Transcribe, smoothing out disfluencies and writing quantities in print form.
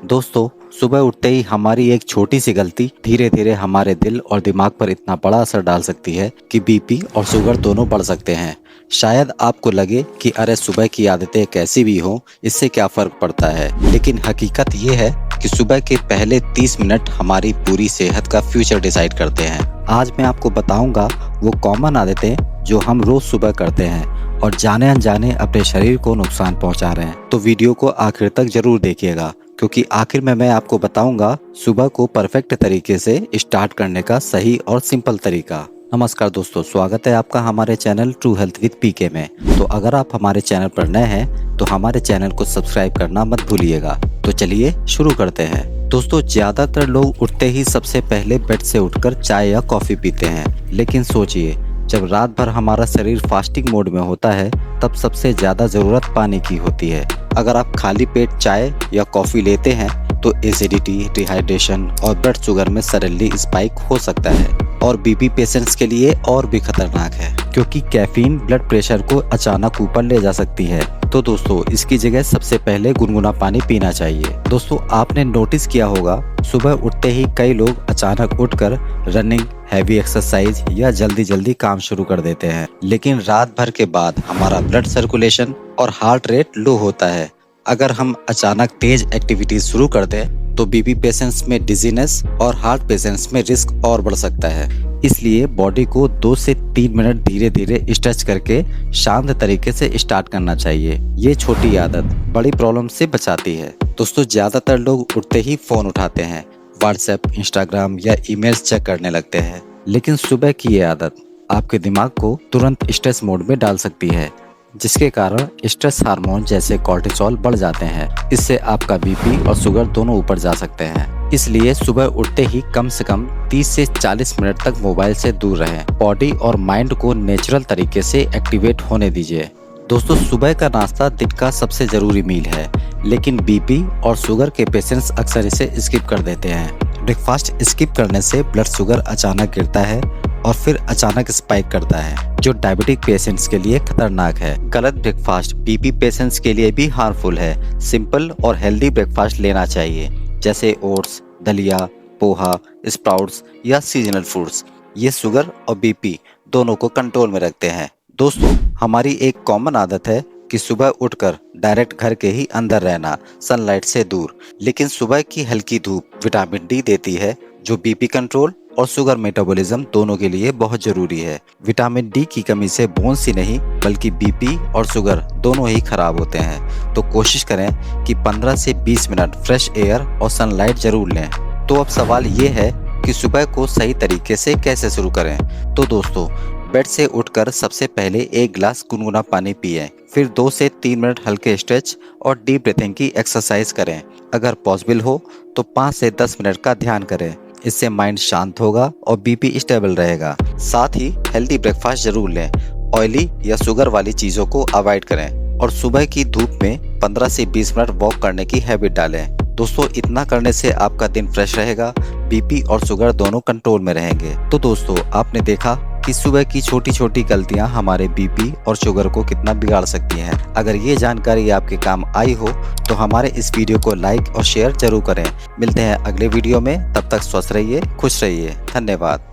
दोस्तों, सुबह उठते ही हमारी एक छोटी सी गलती धीरे धीरे हमारे दिल और दिमाग पर इतना बड़ा असर डाल सकती है कि बीपी और शुगर दोनों बढ़ सकते हैं। शायद आपको लगे कि अरे सुबह की आदतें कैसी भी हों, इससे क्या फर्क पड़ता है, लेकिन हकीकत ये है कि सुबह के पहले 30 मिनट हमारी पूरी सेहत का फ्यूचर डिसाइड करते हैं। आज मैं आपको बताऊंगा वो कॉमन आदतें जो हम रोज सुबह करते हैं और जाने अनजाने अपने शरीर को नुकसान पहुंचा रहे हैं। तो वीडियो को आखिर तक जरूर देखिएगा, क्योंकि आखिर में मैं आपको बताऊंगा सुबह को परफेक्ट तरीके से स्टार्ट करने का सही और सिंपल तरीका। नमस्कार दोस्तों, स्वागत है आपका हमारे चैनल ट्रू हेल्थ विद पीके में। तो अगर आप हमारे चैनल पर नए हैं तो हमारे चैनल को सब्सक्राइब करना मत भूलिएगा। तो चलिए शुरू करते हैं। दोस्तों, ज्यादातर लोग उठते ही सबसे पहले बेड से उठकर चाय या कॉफी पीते हैं, लेकिन सोचिए, जब रात भर हमारा शरीर फास्टिंग मोड में होता है तब सबसे ज्यादा जरूरत पानी की होती है। अगर आप खाली पेट चाय या कॉफी लेते हैं तो एसिडिटी, डिहाइड्रेशन और ब्लड शुगर में सडनली स्पाइक हो सकता है और बीपी पेशेंट्स के लिए और भी खतरनाक है, क्योंकि कैफीन ब्लड प्रेशर को अचानक ऊपर ले जा सकती है। तो दोस्तों, इसकी जगह सबसे पहले गुनगुना पानी पीना चाहिए। दोस्तों, आपने नोटिस किया होगा सुबह उठते ही कई लोग अचानक उठकर रनिंग, हैवी एक्सरसाइज या जल्दी जल्दी काम शुरू कर देते हैं, लेकिन रात भर के बाद हमारा ब्लड सर्कुलेशन और हार्ट रेट लो होता है। अगर हम अचानक तेज एक्टिविटीज शुरू कर दें तो बीपी पेशेंट्स में डिजीनेस और हार्ट पेशेंट्स में रिस्क और बढ़ सकता है। इसलिए बॉडी को 2 से 3 मिनट धीरे धीरे स्ट्रेच करके शांत तरीके से स्टार्ट करना चाहिए। ये छोटी आदत बड़ी प्रॉब्लम से बचाती है। दोस्तों, ज्यादातर लोग उठते ही फोन उठाते हैं, व्हाट्सएप, इंस्टाग्राम या ईमेल्स चेक करने लगते हैं, लेकिन सुबह की ये आदत आपके दिमाग को तुरंत स्ट्रेस मोड में डाल सकती है, जिसके कारण स्ट्रेस हार्मोन जैसे कॉर्टिसोल बढ़ जाते हैं। इससे आपका बीपी और शुगर दोनों ऊपर जा सकते हैं। इसलिए सुबह उठते ही कम से कम 30 से 40 मिनट तक मोबाइल से दूर रहें। बॉडी और माइंड को नेचुरल तरीके से एक्टिवेट होने दीजिए। दोस्तों, सुबह का नाश्ता दिन का सबसे जरूरी मील है, लेकिन बीपी और शुगर के पेशेंट्स अक्सर इसे स्किप कर देते हैं। ब्रेकफास्ट स्किप करने से ब्लड शुगर अचानक गिरता है और फिर अचानक स्पाइक करता है, जो डायबिटिक पेशेंट्स के लिए खतरनाक है। गलत ब्रेकफास्ट बीपी पेशेंट्स के लिए भी हार्मफुल है। सिंपल और हेल्दी ब्रेकफास्ट लेना चाहिए, जैसे ओट्स, दलिया, पोहा, स्प्राउट्स या सीजनल फ्रूट्स। ये शुगर और बीपी दोनों को कंट्रोल में रखते हैं। दोस्तों, हमारी एक कॉमन आदत है कि सुबह उठकर डायरेक्ट घर के ही अंदर रहना, सनलाइट से दूर। लेकिन सुबह की हल्की धूप विटामिन डी देती है, जो बीपी कंट्रोल और शुगर मेटाबॉलिज्म दोनों के लिए बहुत जरूरी है। विटामिन डी की कमी से बोन्स ही नहीं बल्कि बीपी और शुगर दोनों ही खराब होते हैं। तो कोशिश करें कि 15 से 20 मिनट फ्रेश एयर और सनलाइट जरूर लें। तो अब सवाल ये है कि सुबह को सही तरीके से कैसे शुरू करें। तो दोस्तों, बेड से उठकर सबसे पहले 1 गिलास गुनगुना पानी पिएं, फिर 2 से 3 मिनट हल्के स्ट्रेच और डीप ब्रीथिंग की एक्सरसाइज करें। अगर पॉसिबल हो तो 5 से 10 मिनट का ध्यान करें। इससे माइंड शांत होगा और बीपी स्टेबल रहेगा। साथ ही हेल्दी ब्रेकफास्ट जरूर लें। ऑयली या शुगर वाली चीजों को अवॉइड करें और सुबह की धूप में 15 से 20 मिनट वॉक करने की हैबिट डालें। दोस्तों, इतना करने से आपका दिन फ्रेश रहेगा, बीपी और शुगर दोनों कंट्रोल में रहेंगे। तो दोस्तों, आपने देखा कि सुबह की छोटी छोटी गलतियां हमारे बीपी और शुगर को कितना बिगाड़ सकती हैं। अगर ये जानकारी आपके काम आई हो तो हमारे इस वीडियो को लाइक और शेयर जरूर करें। मिलते हैं अगले वीडियो में, तब तक स्वस्थ रहिए, खुश रहिए। धन्यवाद।